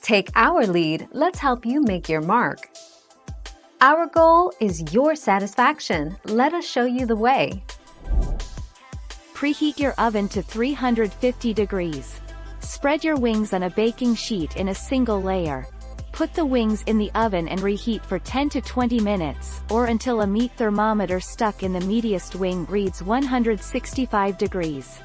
Take our lead, let's help you make your mark. Our goal is your satisfaction. Let us show you the way. Preheat your oven to 350 degrees. Spread your wings on a baking sheet in a single layer. Put the wings in the oven and reheat for 10 to 20 minutes, or until a meat thermometer stuck in the meatiest wing reads 165 degrees.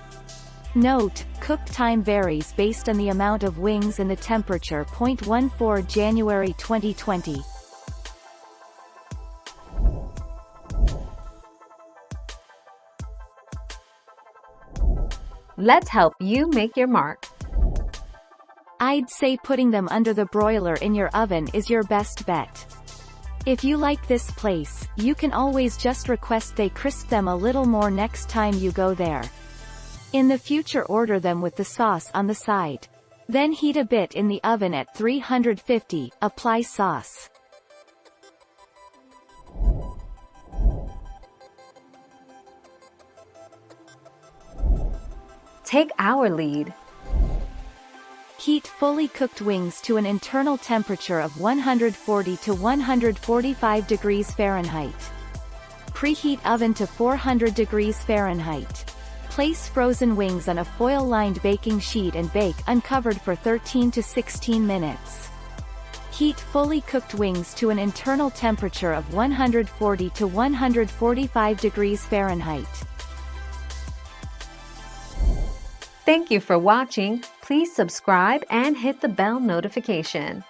Note, cook time varies based on the amount of wings and the temperature. 14 January 2020. Let's help you make your mark. I'd say putting them under the broiler in your oven is your best bet. If you like this place, you can always just request they crisp them a little more next time you go there. In the future, order them with the sauce on the side. Then heat a bit in the oven at 350, apply sauce. Take our lead. Heat fully cooked wings to an internal temperature of 140 to 145 degrees Fahrenheit. Preheat oven to 400 degrees Fahrenheit. Place frozen wings on a foil-lined baking sheet and bake uncovered for 13 to 16 minutes. Heat fully cooked wings to an internal temperature of 140 to 145 degrees Fahrenheit. Thank you for watching. Please subscribe and hit the bell notification.